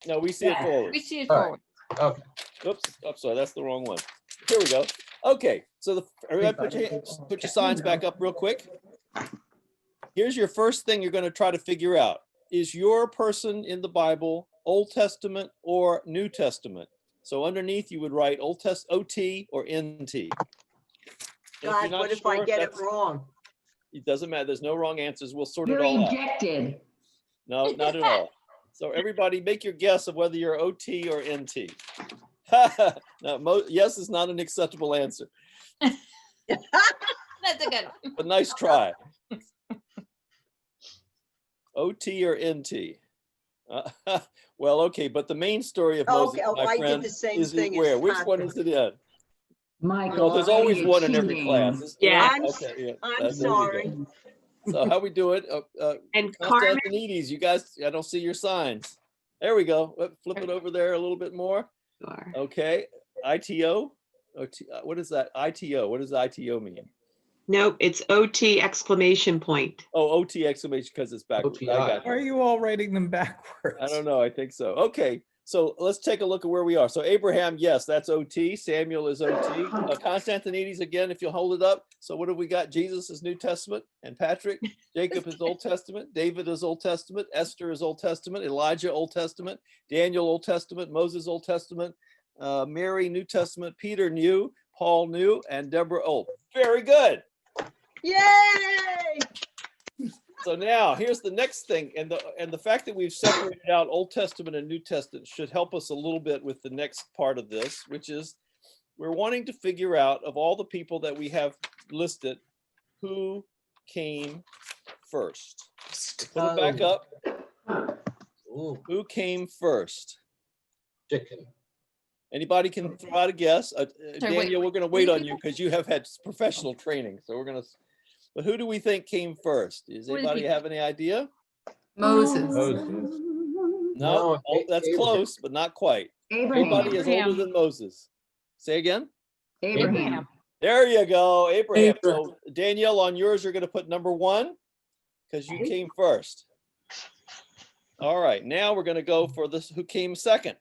No, we see it forward. We see it All right. forward. Okay. Oops, I'm sorry, that's the wrong one. Here we go. Okay, so everybody put your signs back up real quick. Here's your first thing you're going to try to figure out. Is your person in the Bible Old Testament or New Testament? So underneath you would write OT or NT. And God, what if I get it wrong? It doesn't matter. There's no wrong answers. We'll sort it You're all out. ejected. No, not at all. So everybody make your guess of whether you're OT or NT. No, yes is not an acceptable answer, That's a good one. but nice try. OT or NT? Well, okay, but the main story of Moses, Okay, my I did friend, the same is thing where? as Which one Patrick. is it in? Michael. No, there's always you're one in every cheating. class. Yeah. Okay, yeah, I'm there you go. sorry. So how we do it? And Carmen, Constantinides, you guys, I don't see your signs. There we go. Flip it over there a little bit more. Okay, ITO. What is that? ITO. What does ITO mean? nope, it's OT exclamation point. Oh, OT exclamation because it's backwards. I got OTI. Why are you all writing them backwards? I don't know. I think so. Okay. So let's take a look at where we are. So Abraham, yes, that's OT. Samuel is OT. Constantinides, again, if you'll hold it up. So what have we got? Jesus is New Testament. And Patrick, Jacob is Old Testament. David is Old Testament. Esther is Old Testament. Elijah, Old Testament. Daniel, Old Testament. Moses, Old Testament. Mary, New Testament. Peter, New. Paul, New. And Deborah, Old. Very good. Yay! So now here's the next thing, and the fact that we've separated out Old Testament and New Testament should help us a little bit with the next part of this, which is we're wanting to figure out of all the people that we have listed, who came first. Put it back up. Ooh, Who came first? chicken. Anybody can throw out a guess. Sorry, wait, Daniel, we're going to wait, wait on you because you have had professional training. So we're going to. But who do we think came first? Does What is anybody he? have any idea? Moses. Moses. No, No, that's Abraham. close, but not quite. Abraham. Nobody is older Abraham. than Moses. Say again. Abraham. There you go, Abraham. So Danielle, on yours, you're going to put number 1 because you came first. All right, now we're going to go for this. Who came second?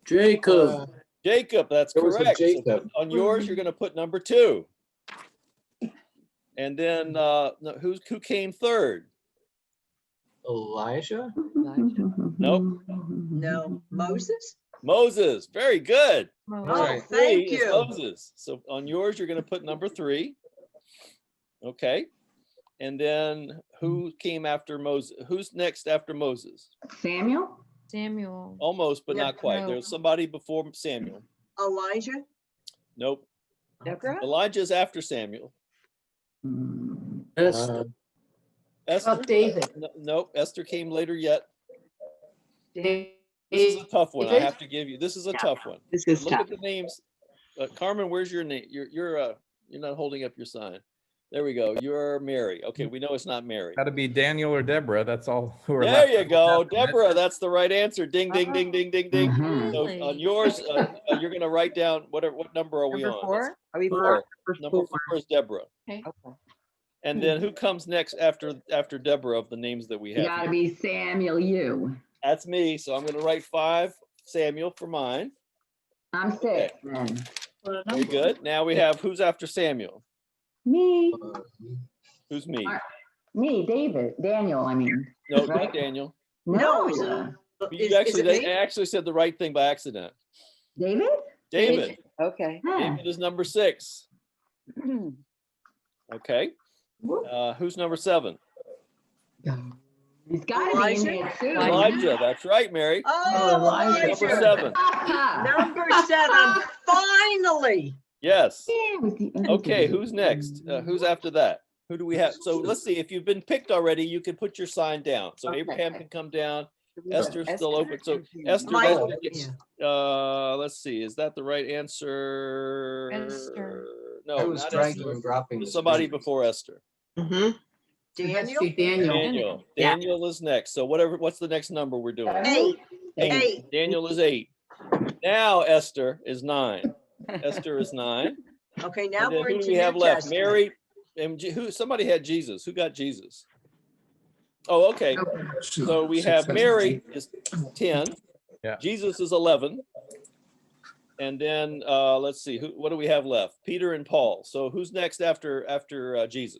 Jacob. Jacob. That's It was a correct. So Jacob. on yours, you're going to put number 2. And then no, who came third? Elijah? Nope. No, Moses? Moses. Very good. Oh, Right. thank Three is you. Moses. So on yours, you're going to put number 3. Okay. And then who came after Moses? Who's next after Moses? Samuel? Samuel. Almost, but Yeah, not quite. no. There's somebody before Samuel. Elijah? Nope. Deborah? Elijah's after Samuel. Esther. Esther? David. Nope. Esther came later yet. David. This is a tough one. I David? have to give you. This is a tough one. This is Look tough. at the names. Carmen, where's your name? You're not holding up your sign. There we go. You're Mary. Okay, we know it's not Mary. Got to be Daniel or Deborah. That's all who are There left. you go, Deborah. That's the right answer. Ding, ding, ding, ding, ding, ding. Mhm. So on yours, you're going to write down what number are we Number on? 4? Are we Four. 4? Number 4 is Deborah. Okay. And then who comes next after Deborah of the names that we You have? gotta here? be Samuel, you. That's me. So I'm going to write 5 Samuel for mine. I'm 6 then. Very good. Now we have who's after Samuel? Me, Who's me? me, David, Daniel, I mean. No, Right? not Daniel. No, No, You is actually, it me? I actually said the right thing by accident. David? David. Okay. Huh. David is number 6. Okay. Who's number 7? He's gotta be in Elijah? there too. Elijah. That's right, Mary. Oh, Elijah. Number Elijah. 7. Number 7, finally. Yes. Yeah, with the end. Okay, who's next? Who's after that? Who do we have? So let's see, if you've been picked already, you can put your sign down. So Okay. Abraham can come down. Esther's still open. So Esther, Mike, let's see, is that the right answer? Esther. No, I was not dragging Esther. and dropping. There's the somebody screen. before Esther. Mhm. Daniel? Daniel. Yeah. Daniel is next. So what's the next number we're doing? 8. 8. Daniel is 8. Now Esther is 9. Esther is 9. Okay, now And then we're who into do we have New left? Testament. Mary and somebody had Jesus. Who got Jesus? Oh, okay. So we have Mary is 10. Yeah. Jesus is 11. And then let's see, what do we have left? Peter and Paul. So who's next after Jesus?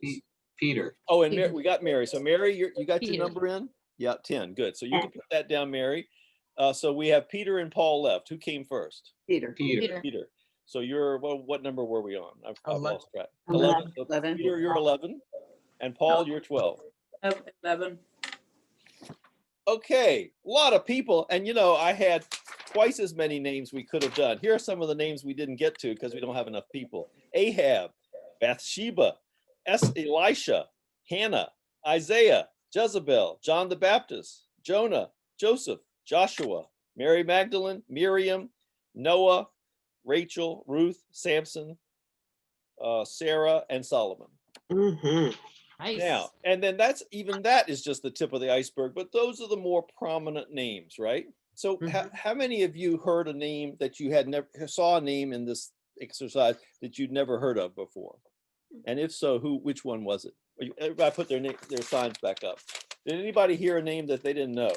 Peter. Oh, and Peter. we got Mary. So Mary, you got your Peter. number in? Yeah, 10. Good. So you can put that down, Mary. So we have Peter and Paul left. Who came first? Peter. Peter. Peter. So you're, well, what number were we on? I've 11. lost track. 11. So 11. Peter, you're 11. And Paul, you're 12. 11. Okay, a lot of people. And I had twice as many names we could have done. Here are some of the names we didn't get to because we don't have enough people. Ahab, Bathsheba, Elisha, Hannah, Isaiah, Jezebel, John the Baptist, Jonah, Joseph, Joshua, Mary Magdalene, Miriam, Noah, Rachel, Ruth, Samson, Sarah, and Solomon. Mhm. Nice. Now, and then that is just the tip of the iceberg, but those are the more prominent names, right? So how many of you heard a name that you had never saw a name in this exercise that you'd never heard of before? And if so, which one was it? Everybody put their signs back up. Did anybody hear a name that they didn't know?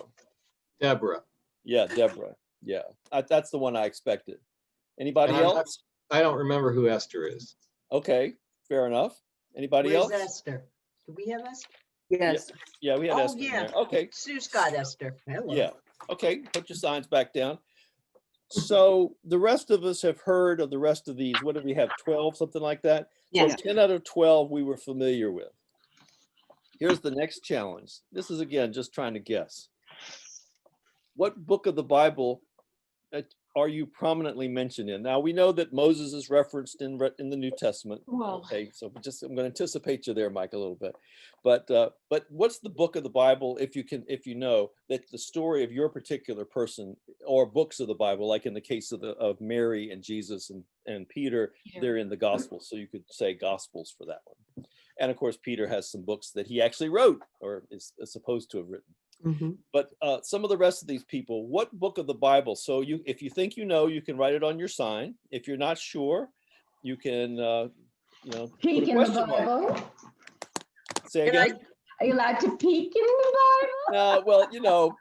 Deborah. Yeah, Deborah. Yeah, that's the one I expected. Anybody And else? I don't remember who Esther is. Okay, fair enough. Anybody Where's else? Esther? Do we have Esther? Yes. Yeah, we had Oh, Esther in yeah. there. Okay, Sue's got Esther. Hello. yeah. Okay, put your signs back down. So the rest of us have heard of the rest of these. What do we have? 12, something like that? So Yes. 10 out of 12 we were familiar with. Here's the next challenge. This is again just trying to guess. What book of the Bible are you prominently mentioned in? Now we know that Moses is referenced in the New Testament. Well. Okay, so I'm going to anticipate you there, Mike, a little bit. But what's the book of the Bible, if you know that the story of your particular person, or books of the Bible, like in the case of Mary and Jesus and Peter, Peter. they're in the Gospels. So you could say Gospels for that one. And of course, Peter has some books that he actually wrote or is supposed to have written. Mhm. But some of the rest of these people, what book of the Bible? So if you think you know, you can write it on your sign. If you're not sure, you can, put a Peek in the question mark. Bible. Say Can I- again. Are you allowed to peek in the Bible? Well,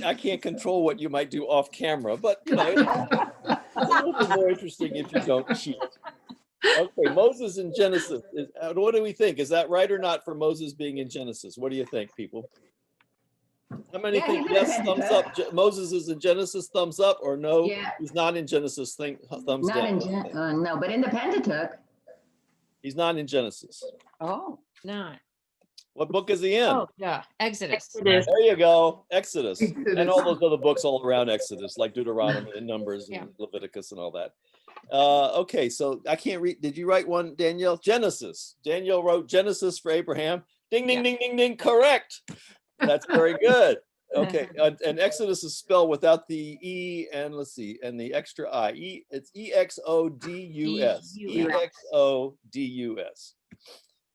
I can't control what you might do off camera, but it's a little bit more interesting if you don't cheat. Okay, Moses in Genesis. What do we think? Is that right or not for Moses being in Genesis? What do you think, people? How many Yeah, think he's in yes, the thumbs Pentateuch. up? Moses is in Genesis, thumbs up, or no? Yeah. He's not in Genesis, thumbs Not down. in, no, but in the Pentateuch. He's not in Genesis. Oh. Not. What book is he in? Oh, yeah. Exodus. Exodus. There you go, Exodus, and all those other books all around Exodus, like Deuteronomy and Numbers and Leviticus and all that. Okay, so I can't read. Did you write one, Danielle? Genesis. Danielle wrote Genesis for Abraham. Ding, ding, ding, ding, ding. Correct. That's very good. Okay, and Exodus is spelled without the E and let's see, and the extra I. It's Exodus. D-U-S. Exodus.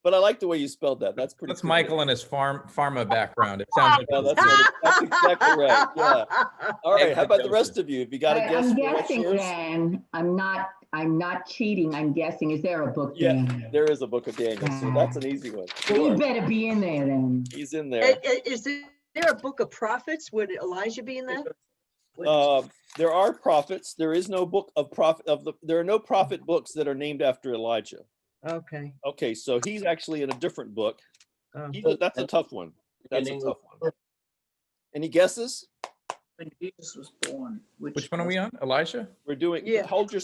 But I like the way you spelled that. That's pretty. That's cool. Michael and his pharma background. It sounds like Yeah, that's exactly right. Yeah. All right. How about the rest of you? Have you got a guess? I'm for what's guessing yours? then, I'm not cheating. I'm guessing. Is there a book Yeah, there? there is a book of Daniel, so that's an easy one. Well, you Sure. better be in there then. He's in there. Is there a book of prophets? Would Elijah be in that? There are prophets. There is no book of there are no prophet books that are named after Elijah. Okay. Okay, so he's actually in a different book. Oh. That's a tough one. That's a Beginning tough one. Any guesses? When Jesus was born. Which one are we on? Elijah? We're doing, Yeah. hold your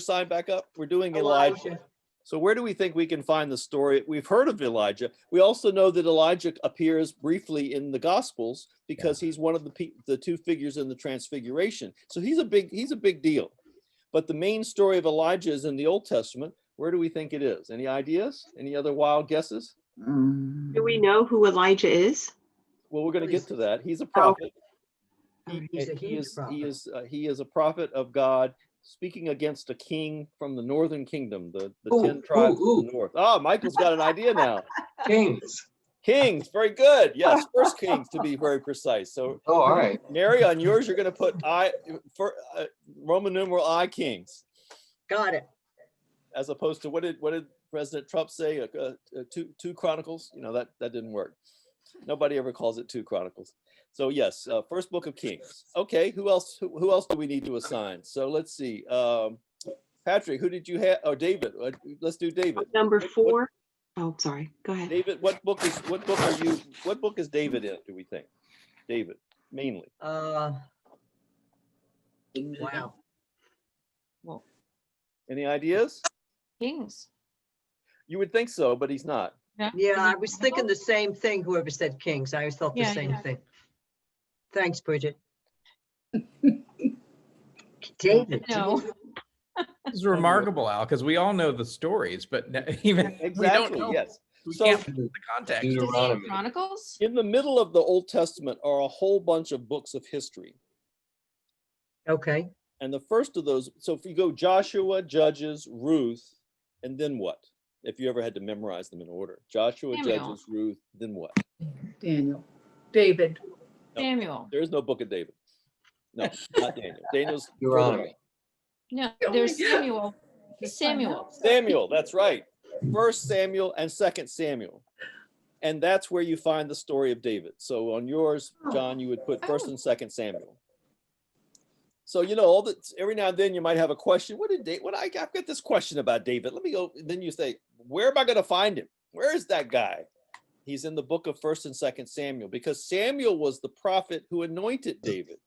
sign back up. We're doing Elijah. So where do we think we can find the story? We've heard of Elijah. We also know that Elijah appears briefly in the Gospels because he's one of the two figures in the Transfiguration. So he's a big deal. But the main story of Elijah is in the Old Testament. Where do we think it is? Any ideas? Any other wild guesses? Do we know who Elijah is? Well, we're going to get to that. He's a prophet. He's a huge prophet. He is a prophet of God speaking against a king from the northern kingdom, the Ooh, 10 tribes ooh, of the north. Ah, Michael's got an idea now. Kings. Kings, very good. Yes, First Kings to be very precise. So Oh, all right. Mary, on yours, you're going to put Roman numeral I, Kings, Got it. as opposed to what did President Trump say? Two Chronicles. That didn't work. Nobody ever calls it 2 Chronicles. So yes, first book of Kings. Okay, who else do we need to assign? So let's see. Patrick, who did you have? Oh, David. Let's do David. Number 4. Oh, sorry. Go ahead. David, what book is David in, do we think? David, mainly. Kings again. Wow. Any ideas? Kings. You would think so, but he's not. Yeah, I was thinking the same thing, whoever said Kings. I always thought the Yeah, same yeah. thing. Thanks, Bridget. David. No. This is remarkable, Al, because we all know the stories, but even we don't Exactly, know. yes. We So- can't put the context. Deuteronomy. Chronicles? In the middle of the Old Testament are a whole bunch of books of history. Okay, And the first of those, so if you go Joshua, Judges, Ruth, and then what? If you ever had to memorize them in order. Joshua, Samuel. Judges, Ruth, then what? Daniel. David. No. Samuel. There is no book of David. No, not Daniel. Daniel's Deuteronomy. No, there's Samuel. Samuel. Samuel, that's right. First Samuel and Second Samuel. And that's where you find the story of David. So on yours, John, you would put First and Second Samuel. So you know, all that every now and then you might have a question. I've got this question about David. Let me go. Then you say, where am I going to find him? Where is that guy? He's in the book of First and Second Samuel, because Samuel was the prophet who anointed David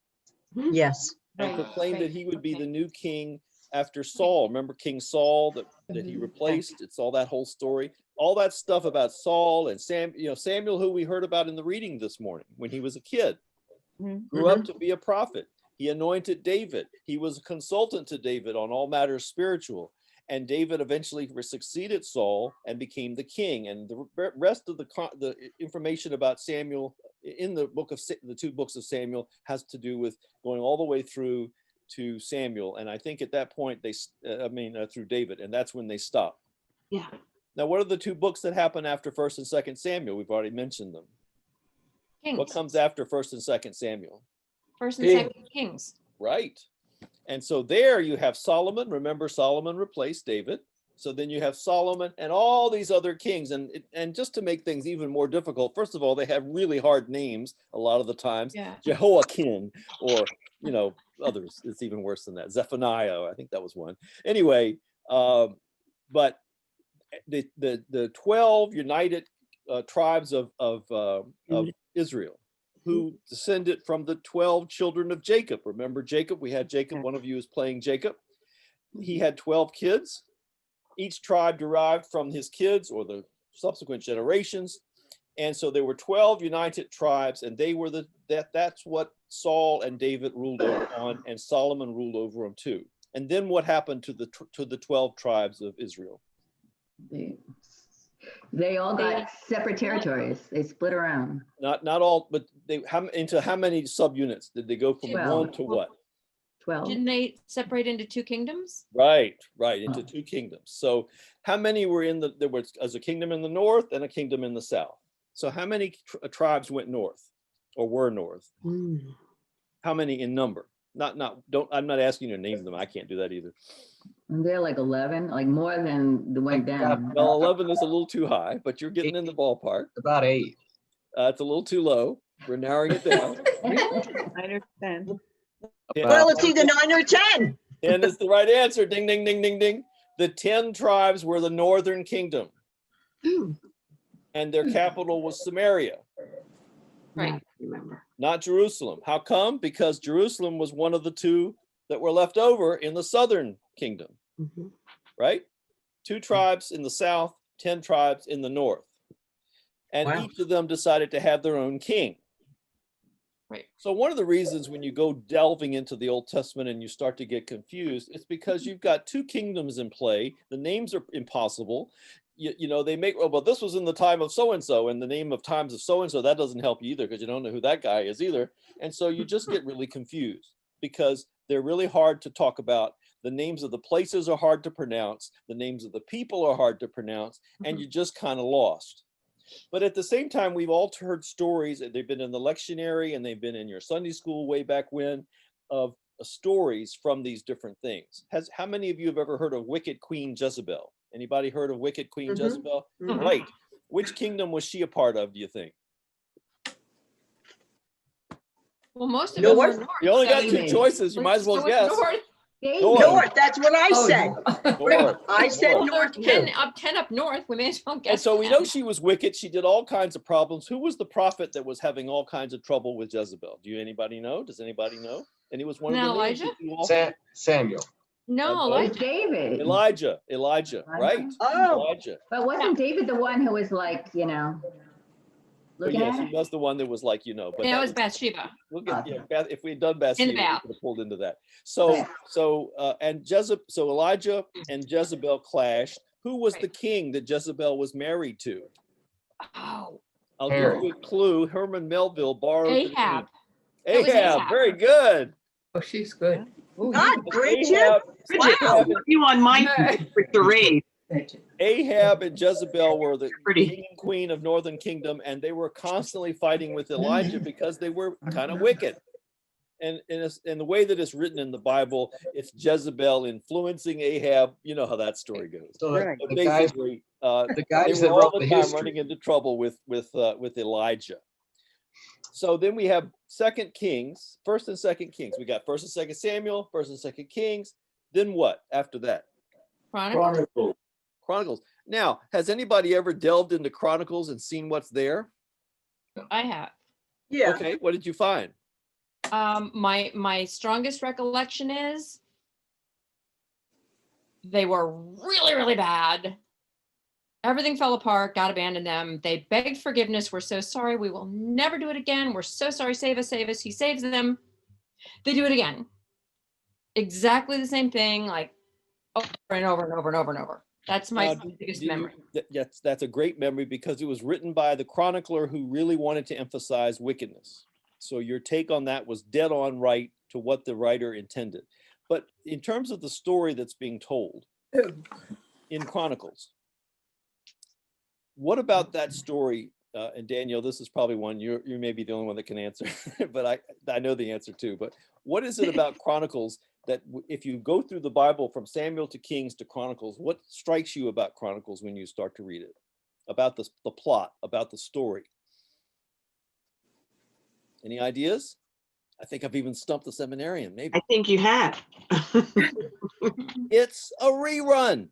yes. and Right, proclaimed that right, he would be okay. the new king after Saul. Remember King Saul that he replaced? It's all that whole story. All that stuff about Saul and Samuel, who we heard about in the reading this morning when he was a kid, grew up to be a prophet. He anointed David. He was a consultant to David on all matters spiritual. And David eventually succeeded Saul and became the king. And the rest of the information about Samuel in the the 2 books of Samuel has to do with going all the way through to Samuel. And I think at that point through David, and that's when they stop. Yeah. Now, what are the 2 books that happen after First and Second Samuel? We've already mentioned them. Kings. What comes after First and Second Samuel? First and Second Kings. Right. And so there you have Solomon. Remember, Solomon replaced David. So then you have Solomon and all these other kings. And just to make things even more difficult, first of all, they have really hard names a lot of the times. Yeah. Jehoiakim, or, others. It's even worse than that. Zephaniah, I think that was one. Anyway, but the 12 united tribes of Israel, who descended from the 12 children of Jacob. Remember Jacob? We had Jacob. One of you is playing Jacob. He had 12 kids. Each tribe derived from his kids or the subsequent generations. And so there were 12 united tribes, and they were that's what Saul and David ruled over on, and Solomon ruled over them too. And then what happened to the 12 tribes of Israel? They all got separate territories. They split around. Not all, but into how many subunits did they go from 12. 1 to what? 12. Didn't they separate into 2 kingdoms? Right, into 2 kingdoms. So how many were there was a kingdom in the north and a kingdom in the south. So how many tribes went north or were north? How many in number? I'm not asking you to name them. I can't do that either. And they're like 11, like more than the went down. Well, 11 is a little too high, but you're getting in the ballpark. About 8. It's a little too low. We're narrowing it down. 9 or 10. Well, it's either 9 or 10. And it's the right answer. Ding, ding, ding, ding, ding. The 10 tribes were the northern kingdom, and their capital was Samaria, Right. Remember. not Jerusalem. How come? Because Jerusalem was one of the 2 that were left over in the southern kingdom, right? 2 tribes in the south, 10 tribes in the north. And Wow. each of them decided to have their own king. Right. So one of the reasons when you go delving into the Old Testament and you start to get confused, it's because you've got 2 kingdoms in play. The names are impossible. They make, well, this was in the time of so-and-so, and the name of times of so-and-so, that doesn't help you either, because you don't know who that guy is either. And so you just get really confused because they're really hard to talk about. The names of the places are hard to pronounce. The names of the people are hard to pronounce, and you're just kind of lost. But at the same time, we've all heard stories, they've been in the lectionary and they've been in your Sunday school way back when, of stories from these different things. How many of you have ever heard of wicked Queen Jezebel? Anybody heard of wicked Queen Jezebel? Right. Which kingdom was she a part of, do you think? Well, most of North? them were north. You only got so two it's- choices. You might as well so it's guess. north. David. North. North, that's what I Oh, said. North. I said North. Well, north they're too. 10 up north. We may as well guess. And so we that. know she was wicked. She did all kinds of problems. Who was the prophet that was having all kinds of trouble with Jezebel? Do you anybody know? Does anybody know? And he was one of Now the names Elijah? that you all- Samuel. No, Okay. It was Elijah. David. Elijah, right? Oh, Elijah. But wasn't David the one who was like, But looking yes, at he it? was the one that was like, but Yeah, it was Bathsheba. we'll get, if we had done Bathsheba, we bath. could have pulled into that. So, Right. so Elijah and Jezebel clashed. Who was the Right. king that Jezebel was married to? Oh, I'll give Herod. you a clue. Herman Melville borrowed the name. Ahab. It was Ahab, Ahab. very good. Oh, she's good. God, Bridget. Ahab, Bridget, Wow. you on my for charade. Ahab and Jezebel were the Pretty. king and queen of Northern Kingdom, and they were constantly fighting with Elijah because they were kind of wicked. And in the way that it's written in the Bible, it's Jezebel influencing Ahab. You know how that story goes. So Right. But the guys, basically, the they guys were that all wrote the the time history. running into trouble with Elijah. So then we have Second Kings, First and Second Kings. We got First and Second Samuel, First and Second Kings. Then what after that? Chronicles. Chronicles. Now, has anybody ever delved into Chronicles and seen what's there? I have. Yeah. Okay, what did you find? My strongest recollection is they were really, really bad. Everything fell apart, God abandoned them. They begged forgiveness. We're so sorry. We will never do it again. We're so sorry. Save us, save us. He saves them. They do it again. Exactly the same thing, like over and over and over and over and over. That's my Now, biggest do you- memory. Yes, that's a great memory because it was written by the chronicler who really wanted to emphasize wickedness. So your take on that was dead on right to what the writer intended. But in terms of the story that's being told in Chronicles, what about that story? And Daniel, this is probably one you may be the only one that can answer, but I know the answer too. But what is it about Chronicles that if you go through the Bible from Samuel to Kings to Chronicles, what strikes you about Chronicles when you start to read it? About the plot, about the story? Any ideas? I think I've even stumped the seminarian, maybe. I think you have. It's a rerun.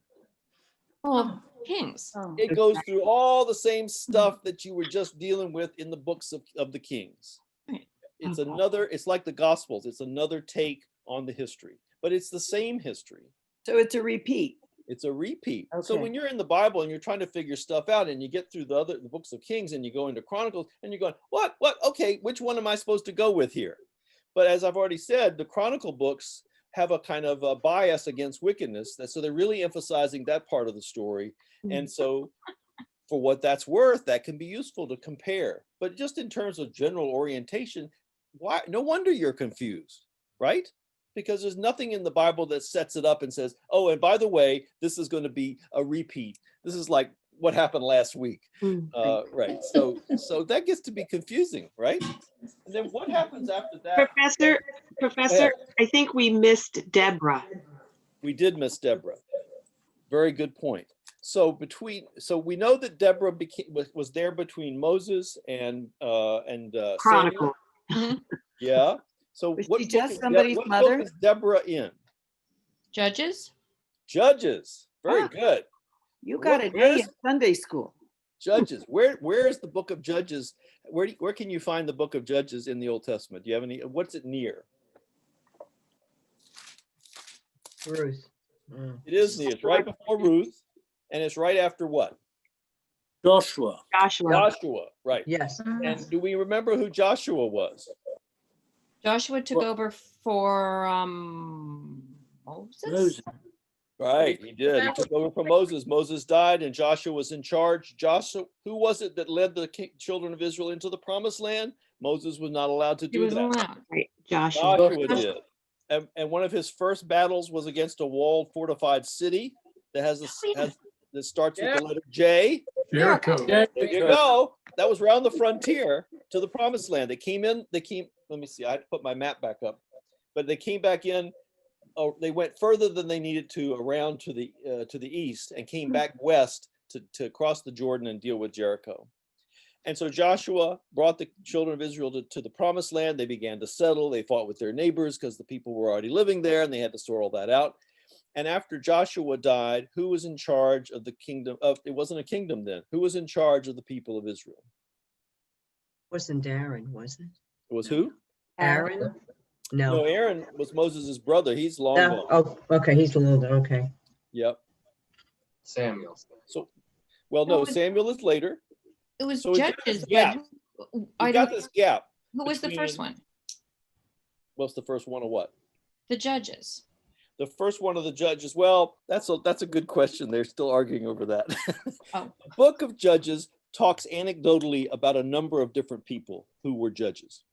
Well, Kings. It goes through all the same stuff that you were just dealing with in the books of the Kings. Right. It's like the Gospels. It's another take on the history, but it's the same history. So it's a repeat. It's a repeat. So Okay. when you're in the Bible and you're trying to figure stuff out and you get through the books of Kings and you go into Chronicles and you're going, what? Okay, which one am I supposed to go with here? But as I've already said, the Chronicle books have a kind of a bias against wickedness. So they're really emphasizing that part of the story. And so for what that's worth, that can be useful to compare. But just in terms of general orientation, why? No wonder you're confused, right? Because there's nothing in the Bible that sets it up and says, oh, and by the way, this is going to be a repeat. This is like what happened last week. Right. So that gets to be confusing, right? And then what happens after that? Professor, I think we missed Deborah. We did miss Deborah. Very good point. So we know that Deborah was there between Moses and Samuel. Chronicle. Yeah. So Was what she book just is somebody's what book mother? is Deborah in? Judges. Judges. Very Ah. good. You got an Where A is- in Sunday school. Judges. Where is the book of Judges? Where can you find the book of Judges in the Old Testament? Do you have any? What's it near? Ruth. It is near. It's right before Ruth, and it's right after what? Joshua. Joshua. Right. Yes. And do we remember who Joshua was? Joshua took Well- over for Moses. Moses. Right, he did. He took over from Moses. Moses died, and Joshua was in charge. Joshua, who was it that led the children of Israel into the promised land? Moses was not allowed to He do was that. allowed. Right, Joshua. Joshua did. And one of his first battles was against a walled, fortified city that that starts with the letter J. Jericho. There you go. That was around the frontier to the promised land. They came, let me see, I had to put my map back up. But they came back in, they went further than they needed to around to the east and came back west to cross the Jordan and deal with Jericho. And so Joshua brought the children of Israel to the promised land. They began to settle. They fought with their neighbors because the people were already living there and they had to sort all that out. And after Joshua died, who was in charge of the kingdom of, it wasn't a kingdom then, who was in charge of the people of Israel? Wasn't Aaron, was it? It was who? Aaron? No, No. Aaron was Moses' brother. He's long No. gone. Oh, okay, he's a little, okay. Yep. Samuel. So, well, no, No, it- Samuel is later. It was So it's got Judges, this but gap. I You got don't, this gap. who was the first between- one? What's the first one of what? The Judges. The first one of the Judges. Well, that's a good question. They're still arguing over that. Oh. The book of Judges talks anecdotally about a number of different people who were judges.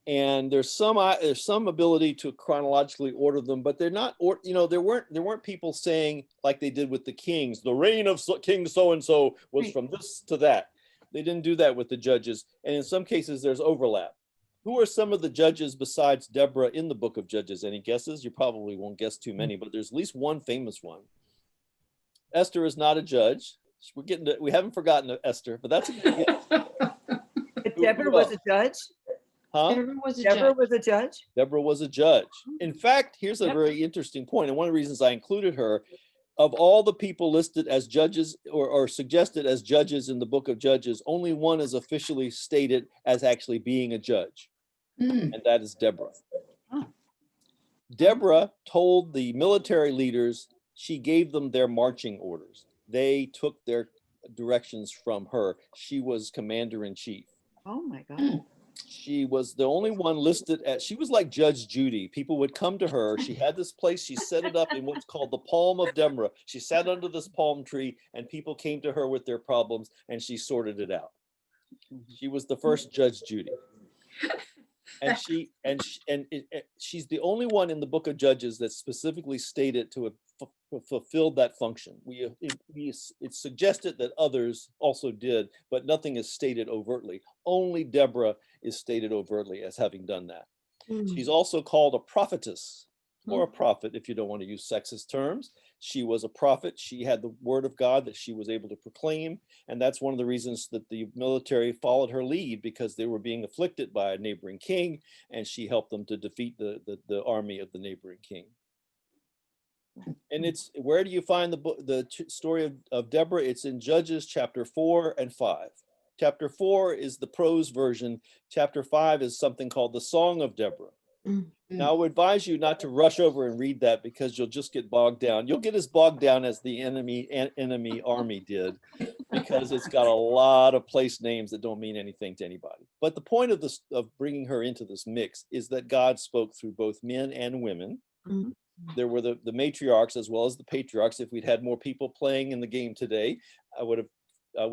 And there's some ability to chronologically order them, but they're not, or there weren't people saying like they did with the kings, the reign of King so-and-so was Right. from this to that. They didn't do that with the judges. And in some cases there's overlap. Who are some of the judges besides Deborah in the book of Judges? Any guesses? You probably won't guess too many, but there's at least one famous one. Esther is not a judge. We haven't forgotten Esther, but that's a good guess. But Deborah was a judge? Huh? Deborah was a Deborah judge. was a judge? Deborah was a judge. In fact, here's a Yep. very interesting point, and one of the reasons I included her, of all the people listed as judges or suggested as judges in the book of Judges, only one is officially stated as actually being a judge, Hmm. and that is Deborah. Oh. Deborah told the military leaders, she gave them their marching orders. They took their directions from her. She was commander in chief. Oh, my God. She was the only one listed as, she was like Judge Judy. People would come to her. She had this place. She set it up in what's called the Palm of Deborah. She sat under this palm tree and people came to her with their problems and she sorted it out. She was the first Judge Judy. And she's the only one in the book of Judges that specifically stated to have fulfilled that function. It's suggested that others also did, but nothing is stated overtly. Only Deborah is stated overtly as having done that. She's also called a prophetess or a prophet, if you don't want to use sexist terms. She was a prophet. She had the word of God that she was able to proclaim. And that's one of the reasons that the military followed her lead, because they were being afflicted by a neighboring king, and she helped them to defeat the army of the neighboring king. And it's, where do you find the story of Deborah? It's in Judges chapter 4 and 5. Chapter 4 is the prose version. Chapter 5 is something called the Song of Deborah. Now, I would advise you not to rush over and read that because you'll just get bogged down. You'll get as bogged down as the enemy army did, because it's got a lot of place names that don't mean anything to anybody. But the point of this, of bringing her into this mix, is that God spoke through both men and women. Mhm. There were the matriarchs as well as the patriarchs. If we'd had more people playing in the game today, I would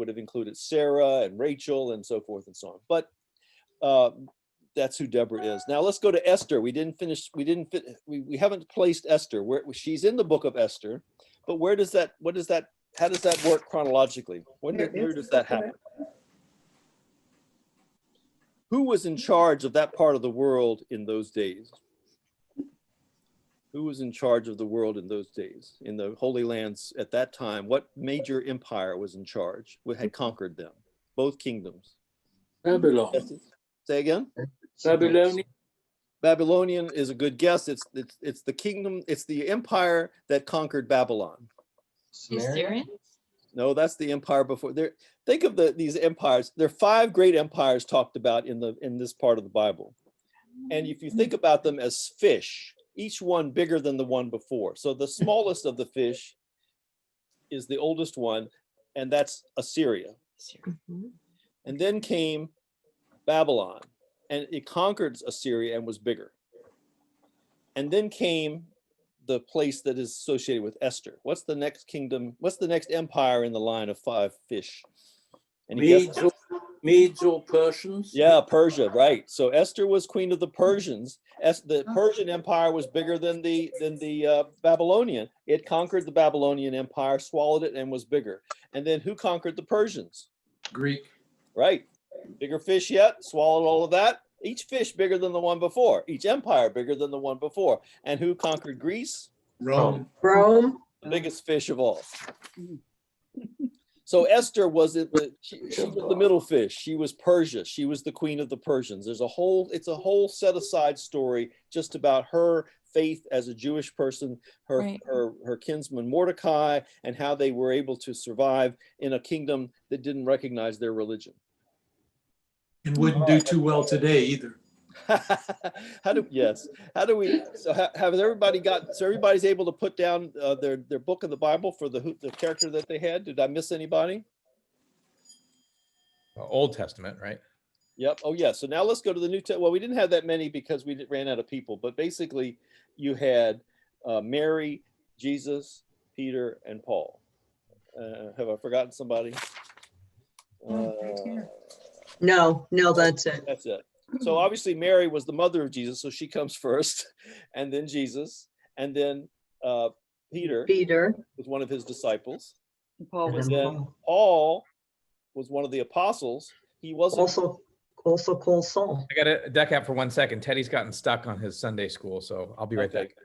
have included Sarah and Rachel and so forth and so on. But that's who Deborah is. Now let's go to Esther. We haven't placed Esther. She's in the book of Esther, but how does that work chronologically? Where does that happen? Who was in charge of that part of the world in those days? Who was in charge of the world in those days, in the Holy Lands at that time? What major empire was in charge? What had conquered them? Both kingdoms. Babylon. Say again? Babylonian. Babylonian is a good guess. It's the kingdom. It's the empire that conquered Babylon. The Assyrians? No, that's the empire before. Think of these empires. There are 5 great empires talked about in this part of the Bible, and if you think about them as fish, each one bigger than the one before. So the smallest of the fish is the oldest one, and that's Assyria. And then came Babylon, and it conquered Assyria and was bigger. And then came the place that is associated with Esther. What's the next kingdom? What's the next empire in the line of 5 fish? Any guesses? Medes or Persians? Yeah, Persia, right. So Esther was queen of the Persians. The Persian Empire was bigger than the Babylonian. It conquered the Babylonian Empire, swallowed it, and was bigger. And then who conquered the Persians? Greek. Right. Bigger fish yet, swallowed all of that. Each fish bigger than the one before. Each empire bigger than the one before. And who conquered Greece? Rome. Rome. The biggest fish of all. So Esther was she was the middle fish. She was Persia. She was the queen of the Persians. It's a whole set aside story just about her faith as a Jewish person, Right. her kinsman Mordecai, and how they were able to survive in a kingdom that didn't recognize their religion. And wouldn't do too well today either. How do we, so has everybody so everybody's able to put down their book of the Bible for the character that they had? Did I miss anybody? Old Testament, right? Yep. Oh yeah. So now let's go to the New Testament. Well, we didn't have that many because we ran out of people, but basically you had Mary, Jesus, Peter, and Paul. Have I forgotten somebody? No, that's it. That's it. So obviously Mary was the mother of Jesus, so she comes first, and then Jesus, and then Peter was one of his disciples. Paul was And then Paul was one of the apostles. He wasn't also called Saul. I got a deck out for 1 second. Teddy's gotten stuck on his Sunday school, so I'll be right back.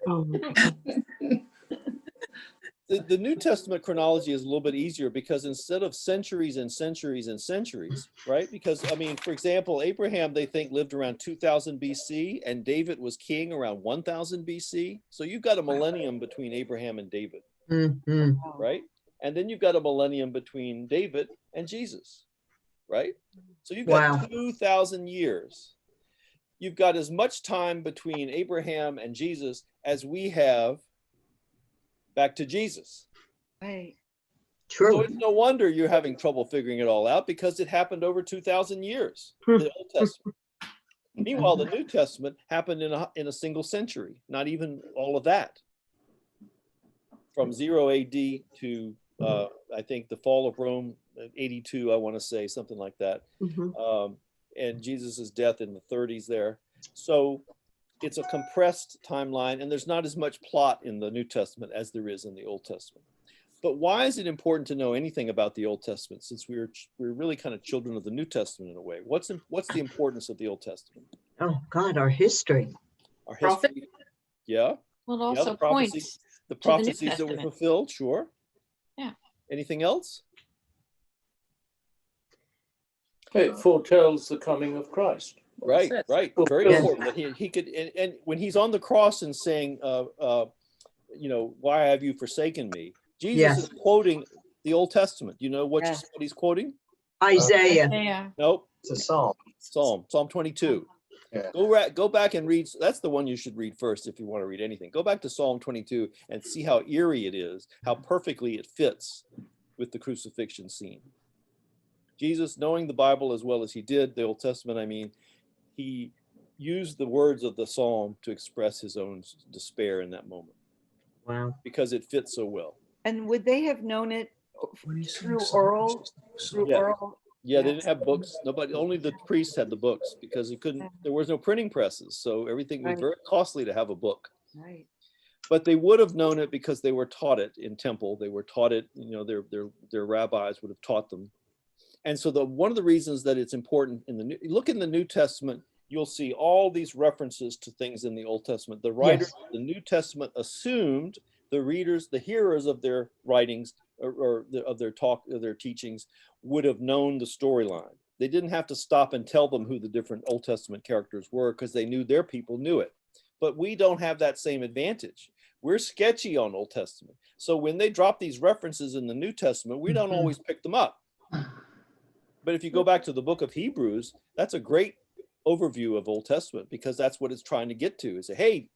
The New Testament chronology is a little bit easier because instead of centuries and centuries and centuries, right? Because, I mean, for example, Abraham, they think, lived around 2000 BC, and David was king around 1000 BC. So you've got a millennium between Abraham and David, right? And then you've got a millennium between David and Jesus, right? So you've got 2000 years. You've got as much time between Abraham and Jesus as we have back to Jesus. Right. True. So it's no wonder you're having trouble figuring it all out because it happened over 2000 years, the Old Testament. Meanwhile, the New Testament happened in a single century, not even all of that. From 0 AD to, I think, the fall of Rome, 82, I want to say, something like that. And Jesus's death in the 30s there. So it's a compressed timeline, and there's not as much plot in the New Testament as there is in the Old Testament. But why is it important to know anything about the Old Testament, since we're really kind of children of the New Testament in a way? What's the importance of the Old Testament? Oh God, our history. Our history. Yeah. Well, it Yeah, also points the to the New prophecies that were Testament. fulfilled. Sure. Yeah. Anything else? It foretells the coming of Christ. Right, right. Very Yeah. important that he could, and when he's on the cross and saying, why have you forsaken me? Jesus is quoting the Old Testament. You know what he's quoting? Isaiah. Yeah. Nope. It's a psalm. Psalm 22. Yeah. Go back and read. That's the one you should read first if you want to read anything. Go back to Psalm 22 and see how eerie it is, how perfectly it fits with the crucifixion scene. Jesus, knowing the Bible as well as he did, the Old Testament, I mean, he used the words of the psalm to express his own despair in that moment. Wow. Because it fits so well. And would they have known it through oral? Yeah, they didn't have books. Nobody, only the priests had the books because there was no printing presses. So everything was very costly to have a book. Right. But they would have known it because they were taught it in temple. They were taught it, their rabbis would have taught them. And so one of the reasons that it's important look in the New Testament, you'll see all these references to things in the Old Testament. The writers of the New Testament assumed the hearers of their writings or of their teachings would have known the storyline. They didn't have to stop and tell them who the different Old Testament characters were because they knew their people knew it. But we don't have that same advantage. We're sketchy on Old Testament. So when they drop these references in the New Testament, we don't always pick them up. But if you go back to the book of Hebrews, that's a great overview of Old Testament because that's what it's trying to get to. Is say, hey,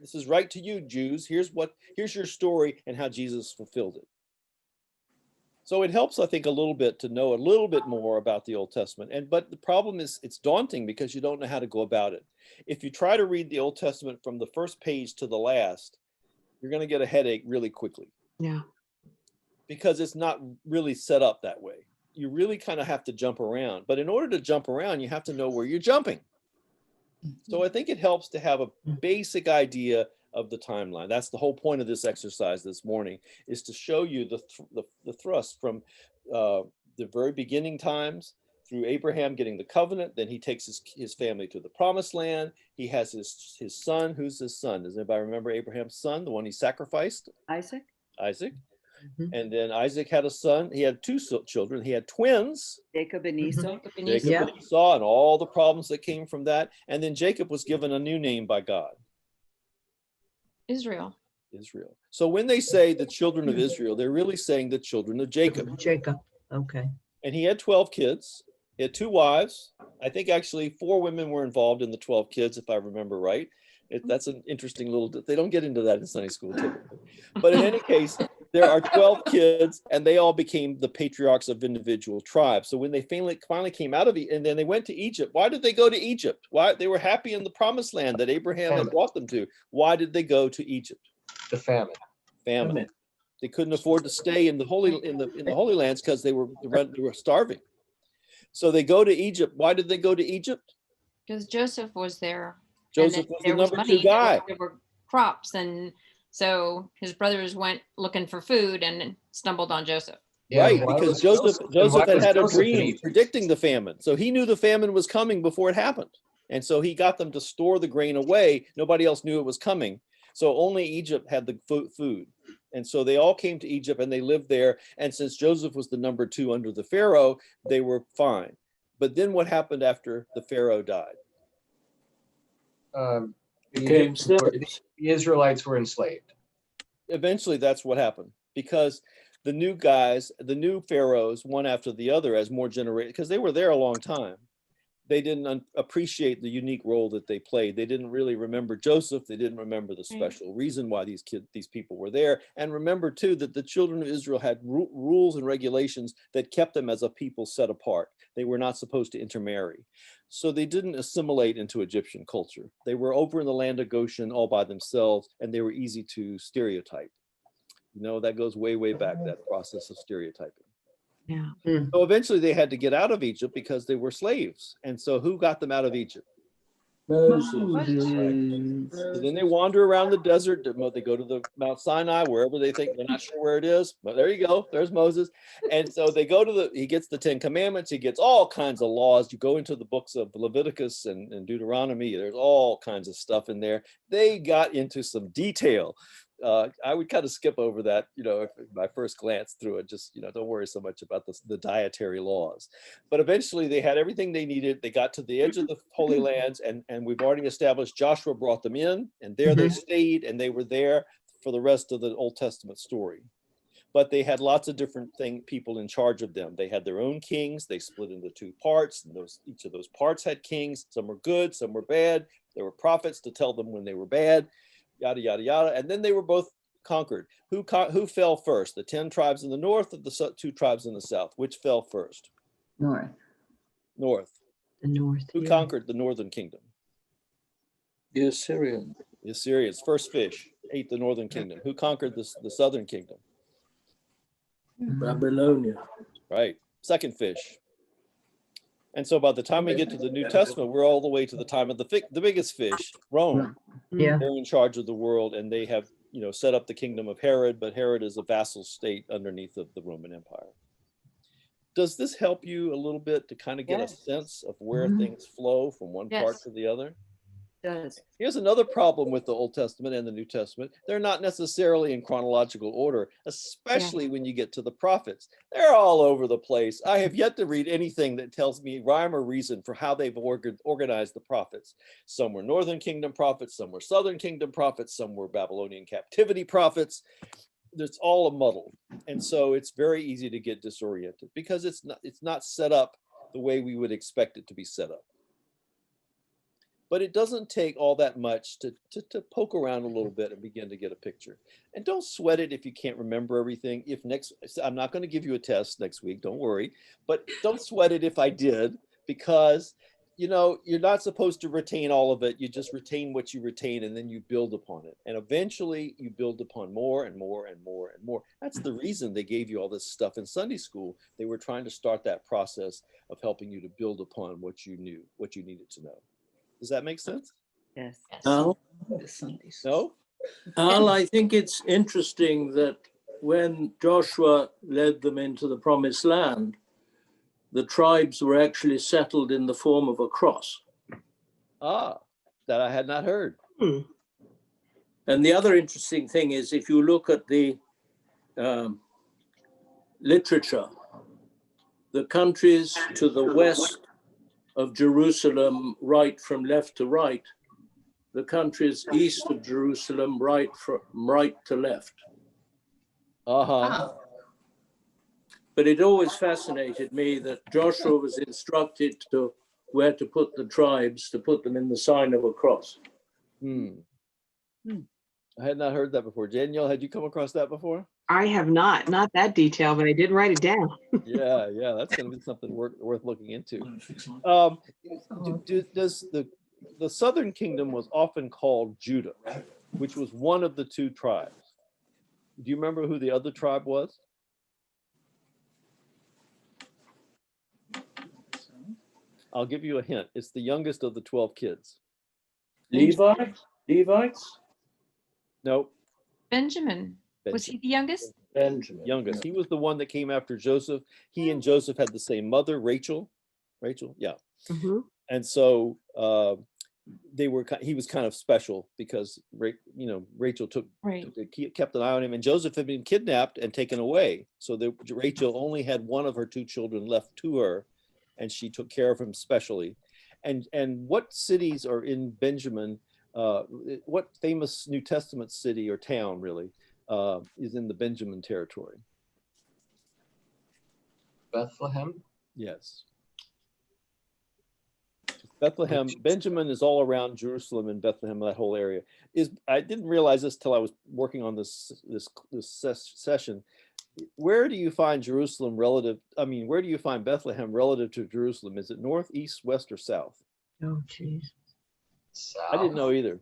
this is right to you, Jews. Here's your story and how Jesus fulfilled it. So it helps, I think, a little bit to know a little bit more about the Old Testament. But the problem is it's daunting because you don't know how to go about it. If you try to read the Old Testament from the first page to the last, you're going to get a headache really quickly. Yeah. Because it's not really set up that way. You really kind of have to jump around. But in order to jump around, you have to know where you're jumping. So I think it helps to have a basic idea of the timeline. That's the whole point of this exercise this morning, is to show you the thrust from the very beginning times through Abraham getting the covenant. Then he takes his family to the promised land. He has his son. Who's his son? Does anybody remember Abraham's son, the one he sacrificed? Isaac? Isaac. Mhm. And then Isaac had a son. He had two children. He had twins, Jacob and Esau. Jacob and Jacob Esau. and Esau, and all the problems that came from that. And then Jacob was given a new name by God, Israel. Israel. So when they say the children of Israel, they're really saying the children of Jacob. Jacob, okay. And he had 12 kids. He had 2 wives. I think actually 4 women were involved in the 12 kids, if I remember right. That's an interesting little, they don't get into that in Sunday school typically. But in any case, there are 12 kids and they all became the patriarchs of individual tribes. So when they finally came out of it, and then they went to Egypt. Why did they go to Egypt? Why? They were happy in the promised land that Abraham had brought them to. Why did they go to Egypt? The famine. Famine. They couldn't afford to stay in the Holy Lands because they were starving. So they go to Egypt. Why did they go to Egypt? Because Joseph was there. Joseph and was there the number 2 money, guy. There were crops, and so his brothers went looking for food and stumbled on Joseph. Yeah, Right, why because was Joseph and why had was had a Joseph in dream Egypt? predicting the famine. So he knew the famine was coming before it happened. And so he got them to store the grain away. Nobody else knew it was coming. So only Egypt had the food. And so they all came to Egypt and they lived there. And since Joseph was the number 2 under the Pharaoh, they were fine. But then what happened after the Pharaoh died? The Became Egyptians were- slaves. the Israelites were enslaved. Eventually that's what happened, because the new guys, the new pharaohs, one after the other, as more generations, because they were there a long time, they didn't appreciate the unique role that they played. They didn't really remember Joseph. They didn't remember the special reason why these people were there. And remember too that the children of Israel had rules and regulations that kept them as a people set apart. They were not supposed to intermarry. So they didn't assimilate into Egyptian culture. They were over in the land of Goshen all by themselves, and they were easy to stereotype. You know, that goes way, way back, that process of stereotyping. Yeah. So eventually they had to get out of Egypt because they were slaves. And so who got them out of Egypt? Moses. So then they wander around the desert. They go to the Mount Sinai, wherever they think, they're not sure where it is, but there you go, there's Moses. And so they go to he gets the 10 Commandments, he gets all kinds of laws. You go into the books of Leviticus and Deuteronomy, there's all kinds of stuff in there. They got into some detail. I would kind of skip over that, you know, if my first glance through it, just, you know, don't worry so much about the dietary laws. But eventually they had everything they needed. They got to the edge of the Holy Lands, and we've already established Joshua brought them in, and there they stayed, and they were there for the rest of the Old Testament story. But they had lots of different people in charge of them. They had their own kings. They split into 2 parts, and each of those parts had kings. Some were good, some were bad. There were prophets to tell them when they were bad. Yada, yada, yada. And then they were both conquered. Who fell first? The 10 tribes in the north or the 2 tribes in the south? Which fell first? North. North. The north. Who yeah. conquered the northern kingdom? The Assyrian. The Assyrians. First fish ate the northern kingdom. Who conquered the southern kingdom? Babylonia. Right. Second fish. And so by the time we get to the New Testament, we're all the way to the time of the biggest fish, Rome. Yeah. They're in charge of the world, and they have, you know, set up the kingdom of Herod, but Herod is a vassal state underneath of the Roman Empire. Does this help you a little bit to kind of get a sense of where things flow from one part Yes. to the other? Does. Here's another problem with the Old Testament and the New Testament. They're not necessarily in chronological order, especially when you get to the prophets. They're all over the place. I have yet to read anything that tells me rhyme or reason for how they've organized the prophets. Some were Northern Kingdom prophets, some were Southern Kingdom prophets, some were Babylonian captivity prophets. It's all a muddle. And so it's very easy to get disoriented because it's not set up the way we would expect it to be set up. But it doesn't take all that much to poke around a little bit and begin to get a picture. And don't sweat it if you can't remember everything. I'm not going to give you a test next week, don't worry, but don't sweat it if I did, because, you know, you're not supposed to retain all of it. You just retain what you retain, and then you build upon it. And eventually you build upon more and more and more and more. That's the reason they gave you all this stuff in Sunday school. They were trying to start that process of helping you to build upon what you knew, what you needed to know. Does that make sense? Yes. Al, No? Al, I think it's interesting that when Joshua led them into the promised land, the tribes were actually settled in the form of a cross. Ah, that I had not heard. And the other interesting thing is, if you look at the literature, the countries to the west of Jerusalem write from left to right, the countries east of Jerusalem write from right to left. Uh-huh. But it always fascinated me that Joshua was instructed to where to put the tribes, to put them in the sign of a cross. Hmm. I had not heard that before. Danielle, had you come across that before? I have not that detail, but I did write it down. Yeah, yeah, that's going to be something worth looking into. Does the Southern Kingdom was often called Judah, which was one of the two tribes. Do you remember who the other tribe was? I'll give you a hint. It's the youngest of the 12 kids. Levites? Nope. Benjamin. Was he the youngest? Benjamin. Youngest. He was the one that came after Joseph. He and Joseph had the same mother, Rachel. Rachel, yeah. Mhm. And so he was kind of special because Rachel kept an eye on him, and Joseph had been kidnapped and taken away. So Rachel only had one of her two children left to her, and she took care of him specially. And what cities are in Benjamin? What famous New Testament city or town really is in the Benjamin territory? Bethlehem. Yes. Bethlehem. Benjamin is all around Jerusalem and Bethlehem, that whole area. I didn't realize this till I was working on this session. Where do you find Jerusalem relative? I mean, where do you find Bethlehem relative to Jerusalem? Is it north, east, west, or south? Oh, geez. I didn't know either.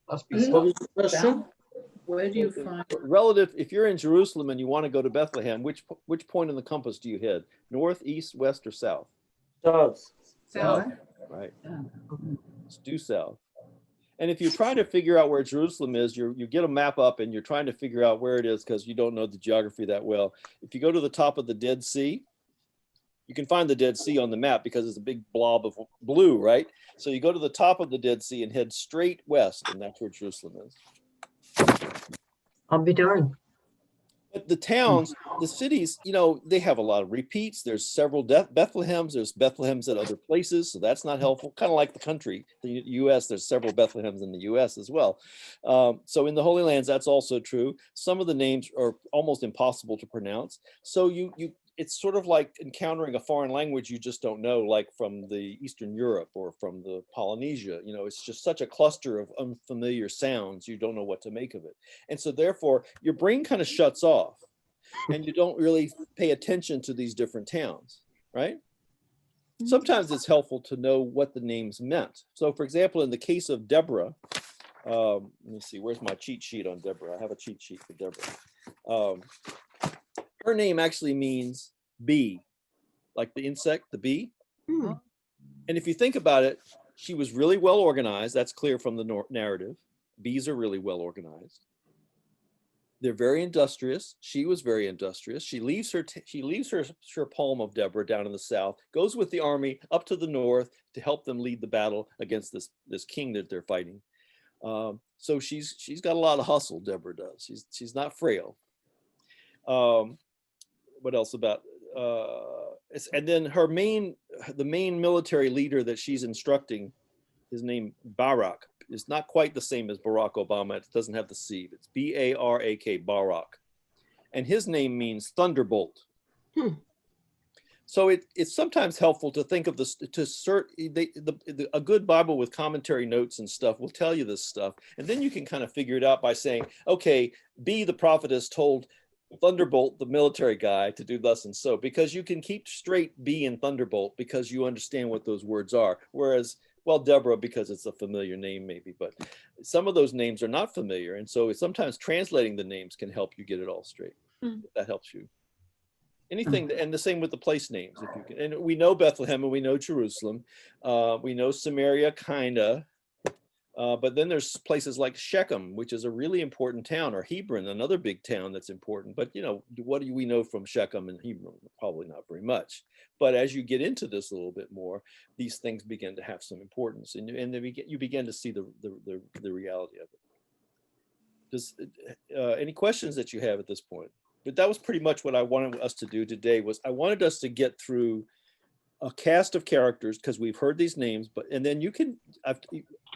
Must be What was south. the question? Where do you find? Relative, if you're in Jerusalem and you want to go to Bethlehem, which point in the compass do you head? North, east, west, or south? South. South. Right. Let's do south. And if you try to figure out where Jerusalem is, you get a map up and you're trying to figure out where it is because you don't know the geography that well. If you go to the top of the Dead Sea, you can find the Dead Sea on the map because it's a big blob of blue, right? So you go to the top of the Dead Sea and head straight west, and that's where Jerusalem is. I'll be darned. But the towns, the cities, they have a lot of repeats. There's several Bethlehems. There's Bethlehems at other places, so that's not helpful. Kind of like the country, the U.S. There's several Bethlehems in the U.S. as well. So in the Holy Lands, that's also true. Some of the names are almost impossible to pronounce. So it's sort of like encountering a foreign language you just don't know, like from the Eastern Europe or from the Polynesia. It's just such a cluster of unfamiliar sounds, you don't know what to make of it. And so therefore, your brain kind of shuts off and you don't really pay attention to these different towns, right? Sometimes it's helpful to know what the names meant. So for example, in the case of Deborah, let me see, where's my cheat sheet on Deborah? I have a cheat sheet for Deborah. Her name actually means bee, like the insect, the bee. And if you think about it, she was really well organized. That's clear from the narrative. Bees are really well organized. They're very industrious. She was very industrious. She leaves her poem of Deborah down in the south, goes with the army up to the north to help them lead the battle against this king that they're fighting. So she's got a lot of hustle. Deborah does. She's not frail. What else about and then the main military leader that she's instructing, his name Barak, is not quite the same as Barack Obama. It doesn't have the C. It's B-A-R-A-K, Barak, and his name means thunderbolt. So it's sometimes helpful to think of this, a good Bible with commentary notes and stuff will tell you this stuff, and then you can kind of figure it out by saying, okay, B, the prophetess told Thunderbolt, the military guy, to do thus and so, because you can keep straight B and Thunderbolt because you understand what those words are. Whereas, well, Deborah, because it's a familiar name maybe, but some of those names are not familiar. And so sometimes translating the names can help you get it all straight. If that helps you. Anything, and the same with the place names. If you can, and we know Bethlehem and we know Jerusalem. We know Samaria, kinda. But then there's places like Shechem, which is a really important town, or Hebron, another big town that's important. But what do we know from Shechem and Hebron? Probably not very much. But as you get into this a little bit more, these things begin to have some importance, and you begin to see the reality of it. Any questions that you have at this point? but that was pretty much what I wanted us to do today. Was I wanted us to get through a cast of characters because we've heard these names, but and then you can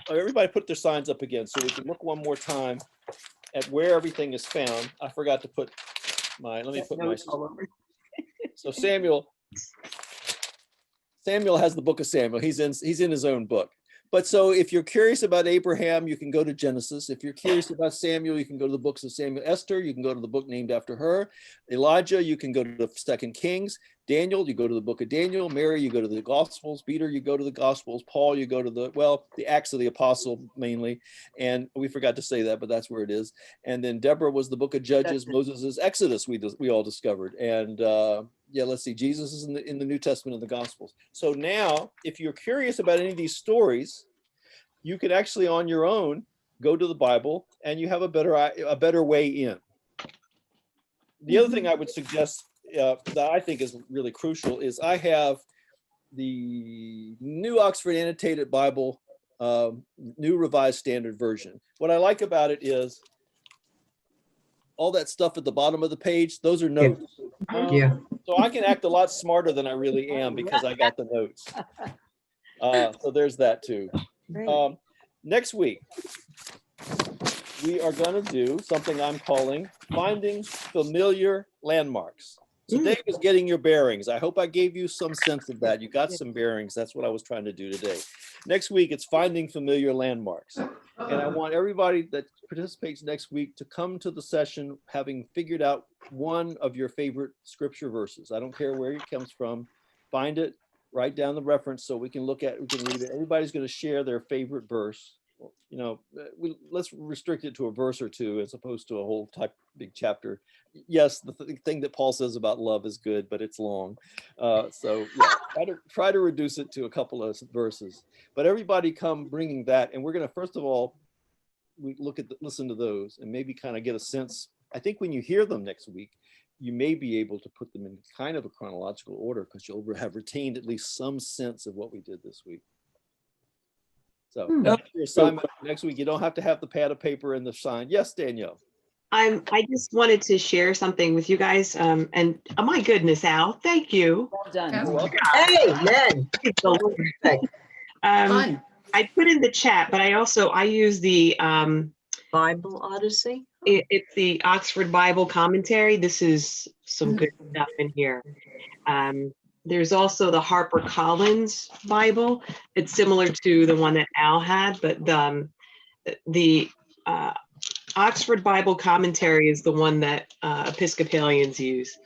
everybody put their signs up again so we can look one more time at where everything is found. I forgot to put my. Let me put my. Notes all over. So Samuel has the book of Samuel. He's in his own book. But so if you're curious about Abraham, you can go to Genesis. If you're curious about Samuel, you can go to the books of Samuel. Esther, you can go to the book named after her. Elijah, you can go to the 2 Kings. Daniel, you go to the book of Daniel. Mary, you go to the Gospels. Peter, you go to the Gospels. Paul, you go to the Acts of the Apostle mainly. And we forgot to say that, but that's where it is. And then Deborah was the book of Judges. That's it. Moses' Exodus, we all discovered. And yeah, let's see, Jesus is in the New Testament of the Gospels. So now, if you're curious about any of these stories, you can actually on your own go to the Bible and you have a better way in. The other thing I would suggest that I think is really crucial is I have the New Oxford Annotated Bible, New Revised Standard Version. What I like about it is all that stuff at the bottom of the page, those are notes. Yeah. So I can act a lot smarter than I really am because I got the notes. So there's that too. Great. Next week, we are going to do something I'm calling Finding Familiar Landmarks. So Dave is getting your bearings. I hope I gave you some sense of that. You got some bearings. That's what I was trying to do today. Next week, it's Finding Familiar Landmarks. And I want everybody that participates next week to come to the session having figured out one of your favorite scripture verses. I don't care where it comes from. Find it, write down the reference so we can read it. Everybody's going to share their favorite verse. You know, let's restrict it to a verse or two as opposed to a whole big chapter. Yes, the thing that Paul says about love is good, but it's long. So yeah, try to reduce it to a couple of verses. But everybody come bringing that, and we're going to first of all listen to those and maybe kind of get a sense. I think when you hear them next week, you may be able to put them in kind of a chronological order because you'll have retained at least some sense of what we did this week. So that's your assignment next week. You don't have to have the pad of paper and the sign. Yes, Danielle. I just wanted to share something with you guys. And oh my goodness, Al, thank you. Well done. Yeah. Amen. Fun. I put in the chat, but I use the Bible Odyssey. it's the Oxford Bible Commentary. This is some good stuff in here. There's also the HarperCollins Bible. It's similar to the one that Al had, but the Oxford Bible Commentary is the one that Episcopalians use.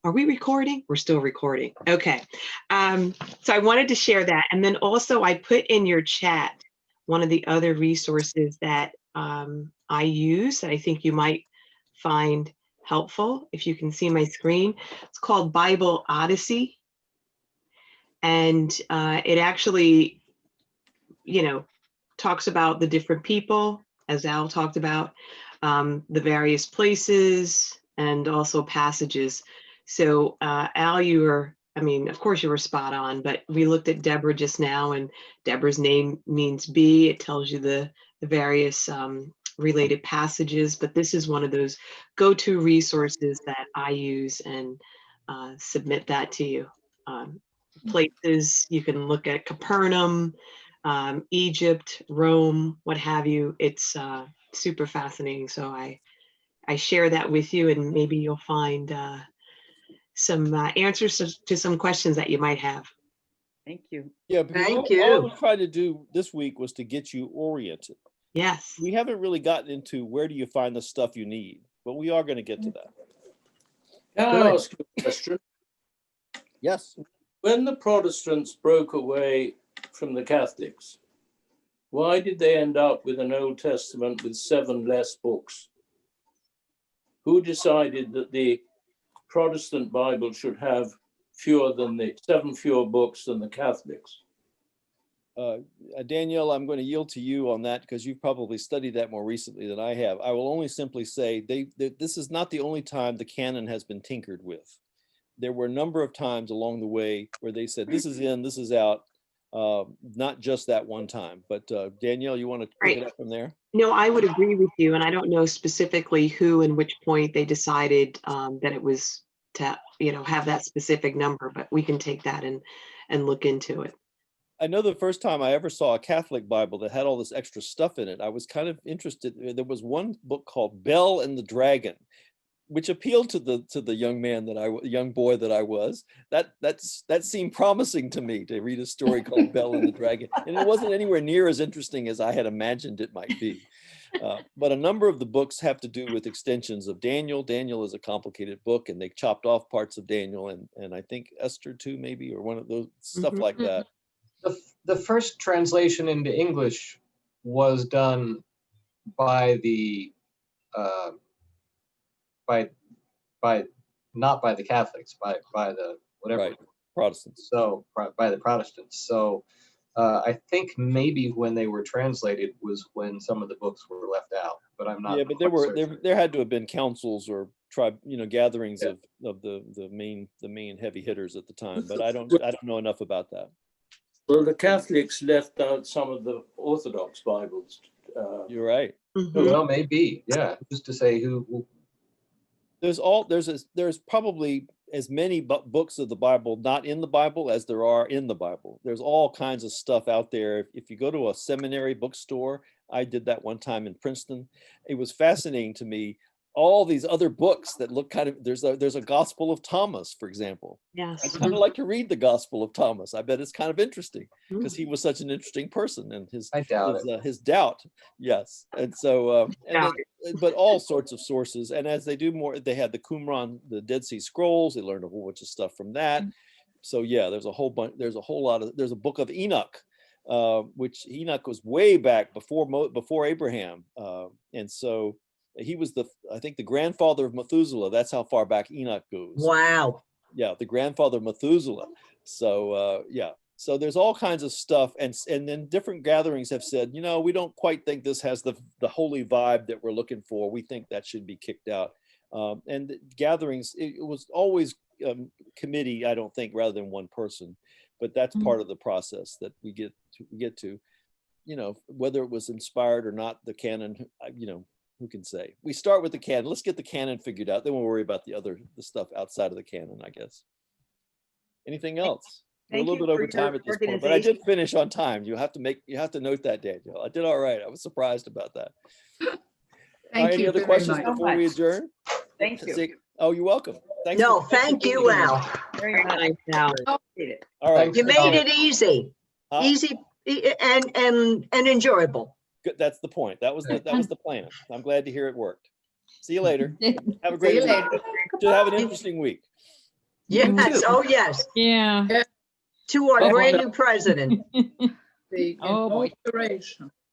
Are we recording? We're still recording. Okay. So I wanted to share that. And then also I put in your chat one of the other resources that I use that I think you might find helpful. If you can see my screen, it's called Bible Odyssey. And it actually, talks about the different people, as Al talked about, the various places and also passages. So Al, of course you were spot on, but we looked at Deborah just now, and Deborah's name means bee. It tells you the various related passages, but this is one of those go-to resources that I use and submit that to you. Places you can look at: Capernaum, Egypt, Rome, what have you. It's super fascinating. So I share that with you, and maybe you'll find some answers to some questions that you might have. Thank you. Yeah, because Thank all you. we tried to do this week was to get you oriented. Yes. We haven't really gotten into where do you find the stuff you need, but we are going to get to that. Can I ask you a question? Yes. When the Protestants broke away from the Catholics, why did they end up with an Old Testament with 7 less books? Who decided that the Protestant Bible should have 7 fewer books than the Catholics? Danielle, I'm going to yield to you on that because you've probably studied that more recently than I have. I will only simply say this is not the only time the canon has been tinkered with. There were a number of times along the way where they said, this is in, this is out, not just that one time. But Danielle, you want to pick it up from there? No, I would agree with you, and I don't know specifically who and which point they decided that it was to, have that specific number, but we can take that and look into it. I know the first time I ever saw a Catholic Bible that had all this extra stuff in it, I was kind of interested. There was one book called Bell and the Dragon, which appealed to the young boy that I was. That seemed promising to me, to read a story called Bell and the Dragon, and it wasn't anywhere near as interesting as I had imagined it might be. But a number of the books have to do with extensions of Daniel. Daniel is a complicated book, and they chopped off parts of Daniel, and I think Esther too, maybe, or one of those stuff like that. The first translation into English was done by the not by the Catholics, by the whatever. Right. Protestants. So by the Protestants. So I think maybe when they were translated was when some of the books were left out, but I'm not. Yeah, but there had to have been councils or gatherings of the main heavy hitters at the time. But I don't know enough about that. Well, the Catholics left out some of the Orthodox Bibles. You're right. Well, maybe, yeah. Just to say who. There's probably as many books of the Bible not in the Bible as there are in the Bible. There's all kinds of stuff out there. If you go to a seminary bookstore, I did that one time in Princeton. It was fascinating to me. All these other books that look kind of, there's a Gospel of Thomas, for example. Yes. I kind of like to read the Gospel of Thomas. I bet it's kind of interesting because he was such an interesting person, and his doubt. Yes. And so, but all sorts of sources. And as they do more, they had the Qumran, the Dead Sea Scrolls. They learned a whole bunch of stuff from that. So yeah, there's a whole a book of Enoch, which Enoch was way back before Abraham. And so he was I think the grandfather of Methuselah. That's how far back Enoch goes. Wow. Yeah, the grandfather of Methuselah. So yeah, so there's all kinds of stuff, and then different gatherings have said, we don't quite think this has the holy vibe that we're looking for. We think that should be kicked out. And the gatherings, it was always committee, I don't think, rather than one person, but that's part of the process that we get to. Whether it was inspired or not, the canon, who can say? We start with the canon. Let's get the canon figured out. Then we'll worry about the stuff outside of the canon, I guess. Anything else? We're a little bit over time at this point, but I did finish on time. You have to note that, Daniel. I did all right. I was surprised about that. Any other questions before we adjourn? Thank you. Oh, you're welcome. Thanks. No, thank you, Al. Very much. All right. You made it easy, easy and enjoyable. Good. That's the point. That was the plan. I'm glad to hear it worked. See you later. Have a See you great week. later. Should have an interesting week. Yes, oh, yes. Yeah. To our brand new president. The Oh, boy. inauguration.